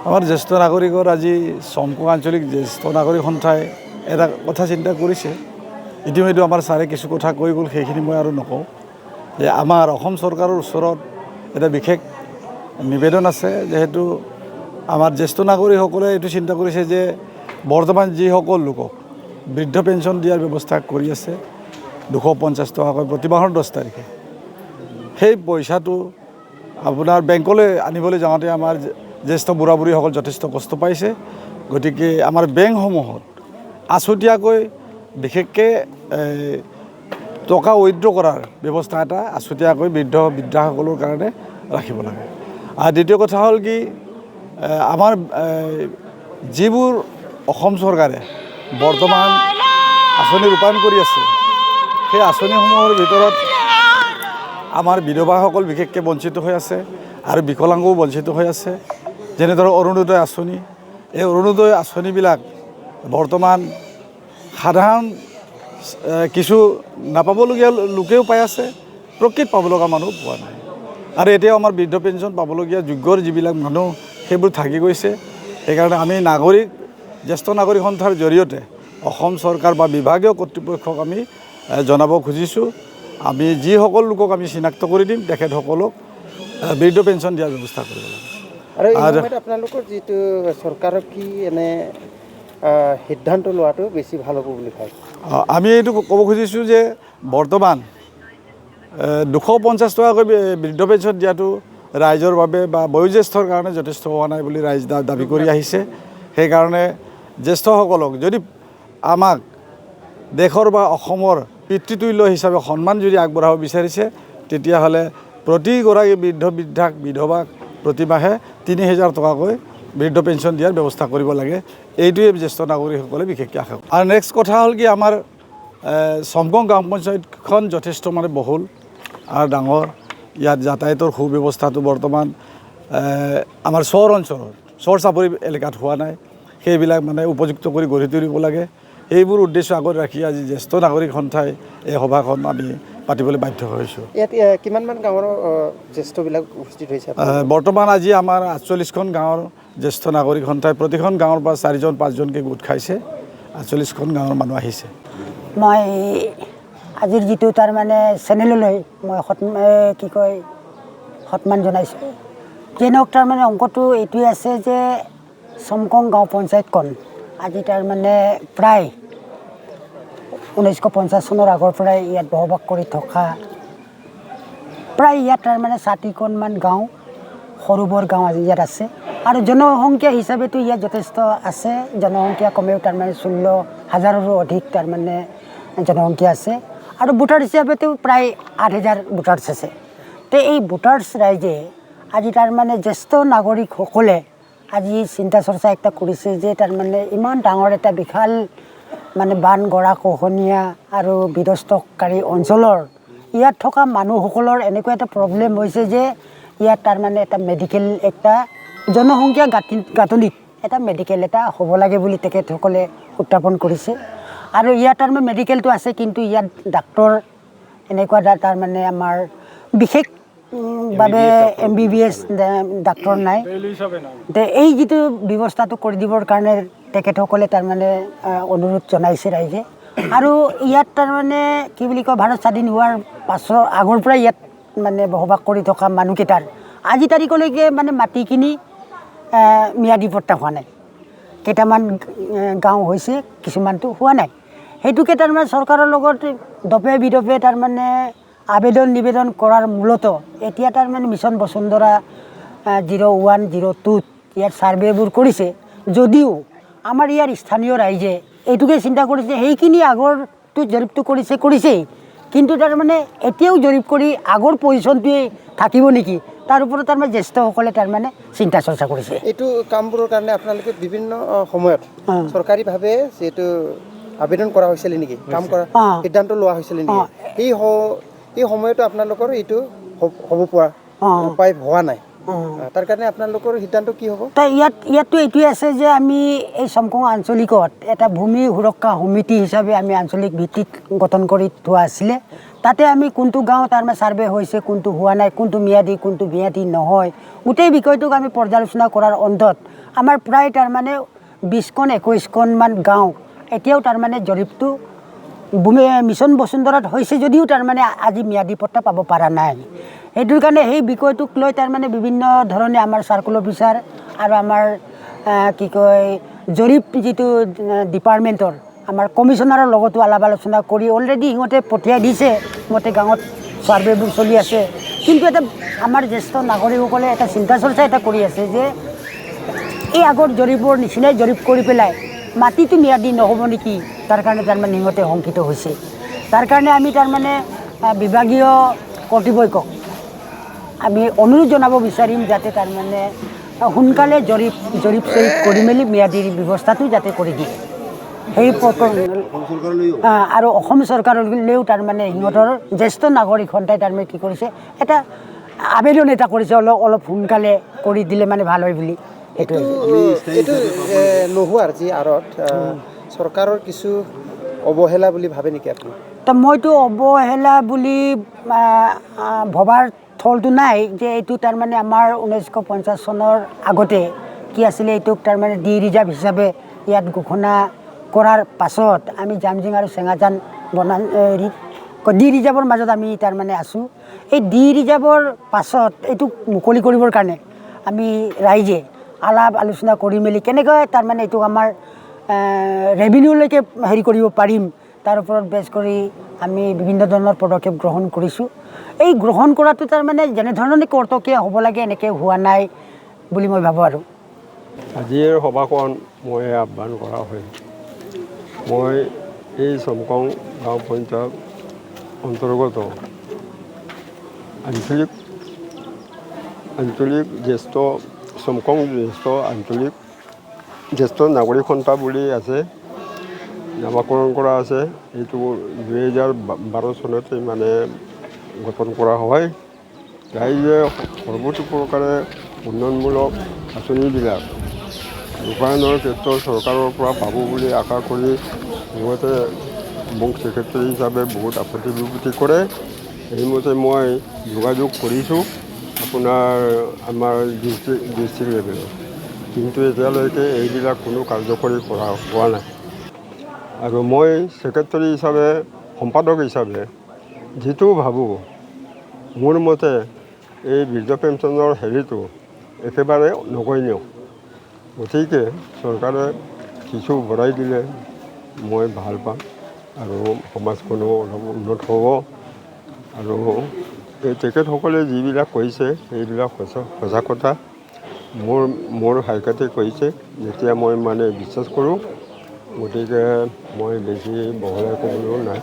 আমাৰ জ্যেষ্ঠ নাগৰিকৰ আজি চমকং আঞ্চলিক জ্যেষ্ঠ নাগৰিক সন্থাই এটা কথা চিন্তা কৰিছে। ইতিমধ্যে আমাৰ ছাৰে কিছু কথা কৈ গ'ল, সেইখিনি মই আৰু নকওঁ। যে আমাৰ অসম চৰকাৰৰ ওচৰত এটা বিশেষ নিবেদন আছে, যিহেতু আমাৰ জ্যেষ্ঠ নাগৰিকসকলে এইটো চিন্তা কৰিছে যে বৰ্তমান যিসকল লোকক বৃদ্ধ পেঞ্চন দিয়াৰ ব্যৱস্থা কৰি আছে 250 টকাকৈ প্ৰতি মাহৰ 10 তাৰিখে, সেই পইচাটো আপোনাৰ বেংকলৈ আনিবলৈ যাওঁতে আমাৰ জ্যেষ্ঠ বুঢ়া বুঢ়ীসকল যথেষ্ট কষ্ট পাইছে। গতিকে আমাৰ বেংকসমূহত আছুতীয়াকৈ বিশেষকৈ টকা উইথড্ৰ কৰাৰ ব্যৱস্থা এটা আছুতীয়াকৈ বৃদ্ধাসকলৰ কাৰণে ৰাখিব লাগে। আৰু দ্বিতীয় কথা হ'ল কি, আমাৰ যিবোৰ অসম চৰকাৰে বৰ্তমান আঁচনি ৰূপায়ণ কৰি আছে, সেই আঁচনিসমূহৰ ভিতৰত আমাৰ বিধৱাসকল বিশেষকৈ বঞ্চিত হৈ আছে আৰু বিকলাংগও বঞ্চিত হৈ আছে। যেনে ধৰক অৰুণোদয় আঁচনি, এই অৰুণোদয় আঁচনিবিলাক বৰ্তমান সাধাৰণ কিছু নাপাবলগীয়া লোকেও পাই আছে, প্ৰকৃত পাব লগা মানুহ পোৱা নাই। আৰু এতিয়াও আমাৰ বৃদ্ধ পেঞ্চন পাবলগীয়া যোগ্যৰ যিবিলাক মানুহ সেইবোৰ থাকি গৈছে। সেইকাৰণে আমি জ্যেষ্ঠ নাগৰিক সন্থাৰ জৰিয়তে অসম চৰকাৰ বা বিভাগীয় কৰ্তৃপক্ষক আমি জনাব খুজিছোঁ, আমি যিসকল লোকক আমি চিনাক্ত কৰি দিম তেখেতসকলক বৃদ্ধ পেঞ্চন দিয়াৰ ব্যৱস্থা কৰিব লাগে। আৰু আপোনালোকৰ যিটো চৰকাৰক কি এনে সিদ্ধান্ত লোৱাটো বেছি ভাল হ'ব বুলি ভাবে? আমি এইটো ক'ব খুজিছোঁ যে বৰ্তমান 250 টকাকৈ বৃদ্ধ পেঞ্চন দিয়াটো ৰাইজৰ বাবে বা বয়োজ্যেষ্ঠৰ কাৰণে যথেষ্ট হোৱা নাই বুলি ৰাইজ দাবী কৰি আহিছে। সেইকাৰণে জ্যেষ্ঠসকলক যদি আমাক দেশৰ বা অসমৰ পিতৃতুল্য হিচাপে সন্মান যদি আগবঢ়াব বিচাৰিছে, তেতিয়াহ'লে প্ৰতিগৰাকী বিধৱাক প্ৰতিমাহে 3000 টকাকৈ বৃদ্ধ পেঞ্চন দিয়াৰ ব্যৱস্থা কৰিব লাগে। এইটোৱে জ্যেষ্ঠ নাগৰিকসকলে বিশেষকৈ আশা কৰে। আৰু নেক্সট কথা হ'ল কি, আমাৰ চমকং গাঁও পঞ্চায়তখন যথেষ্ট বহুল আৰু ডাঙৰ। ইয়াত যাতায়াতৰ সুব্যৱস্থাটো বৰ্তমান আমাৰ চৰ অঞ্চলত চৰ চাপৰি এলেকাত হোৱা নাই। সেইবিলাক উপযুক্ত কৰি গঢ়ি তুলিব লাগে। এইবোৰ উদ্দেশ্য আগত ৰাখি আজি জ্যেষ্ঠ নাগৰিক সন্থাই এই সভাখন আমি পাতিবলৈ বাধ্য হৈছোঁ। ইয়াত কিমানমান গাঁৱৰ জ্যেষ্ঠবিলাক উপস্থিত হৈছে? বৰ্তমান আজি আমাৰ 48খন গাঁৱৰ জ্যেষ্ঠ নাগৰিক সন্থাই প্ৰতিখন গাঁৱৰ পৰা 4জন 5জনকৈ গোট খাইছে। 48খন গাঁৱৰ মানুহ আহিছে। মই আজিৰ যিটো চেনেললৈ মই সন্মান জনাইছোঁ। যেনক অংকটো এইটোৱে আছে যে চমকং গাঁও পঞ্চায়তখন আজি প্ৰায় 1950 চনৰ আগৰ পৰাই ইয়াত বসবাস কৰি থকা, প্ৰায় ইয়াত 60খনমান গাঁও, সৰু বৰ গাঁও আজি ইয়াত আছে। আৰু জনসংখ্যা হিচাপেতো ইয়াত যথেষ্ট আছে। জনসংখ্যা কমেও 16,000ৰো অধিক জনসংখ্যা আছে। আৰু ভোটাৰ হিচাপেতো প্ৰায় 8,000 ভোটাৰ্ছ আছে। তো এই ভোটাৰ্ছ ৰাইজে আজি জ্যেষ্ঠ নাগৰিকসকলে আজি চিন্তা চৰ্চা একটা কৰিছে যে ইমান ডাঙৰ এটা বিশাল বান গৰা খহনীয়া আৰু বিধ্বস্তকাৰী অঞ্চলৰ ইয়াত থকা মানুহসকলৰ এনেকুৱা এটা প্ৰব্লেম হৈছে যে ইয়াত এটা মেডিকেল, একটা জনসংখ্যা গাঁথনিত এটা মেডিকেল এটা হ'ব লাগে বুলি তেখেতসকলে উত্থাপন কৰিছে। আৰু ইয়াত মেডিকেলটো আছে, কিন্তু ইয়াত ডাক্তৰ এনেকুৱা আমাৰ বিশেষভাৱে MBBS ডাক্তৰ নাই। এই যিটো ব্যৱস্থাটো কৰি দিবৰ কাৰণে তেখেতসকলে অনুৰোধ জনাইছে ৰাইজে। আৰু ইয়াত কি বুলি কয়, ভাৰত স্বাধীন হোৱাৰ আগৰ পৰাই ইয়াত বসবাস কৰি থকা মানুহকেইটাৰ আজি তাৰিখলৈকে মাটি কিনি ম্যাদী পট্টা হোৱা নাই। কেইটামান গাঁও হৈছে, কিছুমানটো হোৱা নাই। সেইটোকে চৰকাৰৰ লগত দপে বিদপে আবেদন নিবেদন কৰাৰ মূলত এতিয়া মিছন বসুন্ধৰা 01, 02 ইয়াত ছাৰ্ভেবোৰ কৰিছে। যদিও আমাৰ ইয়াৰ স্থানীয় ৰাইজে এইটোকে চিন্তা কৰিছে, সেইখিনি আগৰটো জৰীপটো কৰিছেই, কিন্তু এতিয়াও জৰীপ কৰি আগৰ পজিশ্যনটোৱে থাকিব নেকি, তাৰ ওপৰত জ্যেষ্ঠসকলে চিন্তা চৰ্চা কৰিছে। এইটো কামবোৰৰ কাৰণে আপোনালোকে বিভিন্ন সময়ত চৰকাৰীভাৱে যিহেতু আবেদন কৰা হৈছিলে নেকি, কাম কৰা সিদ্ধান্ত লোৱা হৈছিলে নেকি? এই সময়তো আপোনালোকৰ এইটো হ'ব পৰা উপায় হোৱা নাই। তাৰ কাৰণে আপোনালোকৰ সিদ্ধান্ত কি হ'ব? তাই ইয়াততো এইটোৱে আছে যে আমি এই চমকং আঞ্চলিকত এটা ভূমি সুৰক্ষা সমিতি হিচাপে আমি আঞ্চলিক ভিত্তিত গঠন কৰি থোৱা আছিলে। তাতে আমি কোনটো গাঁও তাৰমানে ছাৰ্ভে হৈছে, কোনটো হোৱা নাই, কোনটো ম্যাদী, কোনটো ম্যাদী নহয়, গোটেই বিষয়টোক আমি পৰ্যালোচনা কৰাৰ অন্তত আমাৰ প্ৰায় তাৰমানে 20খন 21খনমান গাঁও এতিয়াও তাৰমানে জৰীপটো মিছন বসুন্ধৰাত হৈছে যদিও তাৰমানে আজি ম্যাদী পট্টা পাব পৰা নাই। সেইটোৰ কাৰণে সেই বিষয়টোক লৈ তাৰমানে বিভিন্ন ধৰণে আমাৰ চাৰ্কল অফিচাৰ আৰু আমাৰ কি কয় জৰীপ যিটো ডিপাৰ্টমেণ্টৰ আমাৰ কমিশ্যনাৰৰ লগতো আলাপ আলোচনা কৰি অলৰেডি সিহঁতে পঠিয়াই দিছে, সিহঁতে গাঁৱত ছাৰ্ভেবোৰ চলি আছে। কিন্তু এটা আমাৰ জ্যেষ্ঠ নাগৰিকসকলে এটা চিন্তা চৰ্চা এটা কৰি আছে যে এই আগৰ জৰীপৰ নিচিনাই জৰীপ কৰি পেলাই মাটিটো ম্যাদী নহ'ব নেকি, তাৰ কাৰণে তাৰমানে সিহঁতে শংকিত হৈছে। তাৰ কাৰণে আমি তাৰমানে বিভাগীয় কৰ্তৃপক্ষক আমি অনুৰোধ জনাব বিচাৰিম যাতে তাৰমানে সোনকালে জৰীপ কৰি মেলি ম্যাদীৰ ব্যৱস্থাটো যাতে কৰি দিয়ে। সেই আৰু অসম চৰকাৰলৈও তাৰমানে সিহঁতৰ জ্যেষ্ঠ নাগৰিক সন্থাই তাৰমানে কি কৰিছে, এটা আবেদন এটা কৰিছে অলপ সোনকালে কৰি দিলে মানে ভাল হয় বুলি। এইটো নোহোৱাৰ যি আঁৰত চৰকাৰৰ কিছু অৱহেলা বুলি ভাবে নেকি আপুনি? তো মইতো অৱহেলা বুলি ভবাৰ থলটো নাই যে এইটো তাৰমানে আমাৰ 1950 চনৰ আগতে কি আছিলে, এইটোক তাৰমানে ডি ৰিজাৰ্ভ হিচাপে ইয়াত ঘোষণা কৰাৰ পাছত আমি জামজিং আৰু চেঙাজান ডি ৰিজাৰ্ভৰ মাজত আমি তাৰমানে আছোঁ। এই ডি ৰিজাৰ্ভৰ পাছত এইটোক মুকলি কৰিবৰ কাৰণে আমি ৰাইজে আলাপ আলোচনা কৰি মেলি কেনেকৈ তাৰমানে এইটোক আমাৰ ৰেভিনিউলৈকে হেৰি কৰিব পাৰিম, তাৰ ওপৰত বেছ কৰি আমি বিভিন্ন ধৰণৰ পদক্ষেপ গ্ৰহণ কৰিছোঁ। এই গ্ৰহণ কৰাটো তাৰমানে যেনেধৰণে কৰ্তকীয়া হ'ব লাগে এনেকৈ হোৱা নাই বুলি মই ভাবোঁ। আৰু আজিৰ সভাখন মই আহ্বান কৰা হয়, মই এই চমকং গাঁও পঞ্চায়ত অন্তৰ্গত আঞ্চলিক জ্যেষ্ঠ চমকং জ্যেষ্ঠ নাগৰিক সন্থা বুলি আছে, নামাকৰণ কৰা আছে। এইটো 2012 চনতে মানে গঠন কৰা হয়। ৰাইজে সৰ্বতো প্ৰকাৰে উন্নয়নমূলক আঁচনিবিলাক ৰূপায়ণৰ ক্ষেত্ৰত চৰকাৰৰ পৰা পাব বুলি আশা কৰি সিহঁতে মোক ছেক্ৰেটাৰী হিচাপে বহুত আপত্তি বিপত্তি কৰে। সেইমতে মই যোগাযোগ কৰিছোঁ আপোনাৰ আমাৰ ডিষ্ট্ৰিক্ট লেভেলত, কিন্তু এতিয়ালৈকে এইবিলাক কোনো কাৰ্যকৰী কৰা হোৱা নাই। আৰু মই ছেক্ৰেটাৰী হিচাপে, সম্পাদক হিচাপে যিটো ভাবোঁ, মোৰ মতে এই বৃদ্ধ পেঞ্চনৰ হেৰিটো একেবাৰে নগণ্য। গতিকে চৰকাৰে কিছু বঢ়াই দিলে মই ভাল পাম আৰু সমাজখনো অলপ উন্নত হ'ব। আৰু এই তেখেতসকলে যিবিলাক কৈছে সেইবিলাক সঁচা কথা, মোৰ হাইকাতে কৈছে যেতিয়া মই মানে বিশ্বাস কৰোঁ। গতিকে মই বেছি বহলাই ক'বলৈও নাই।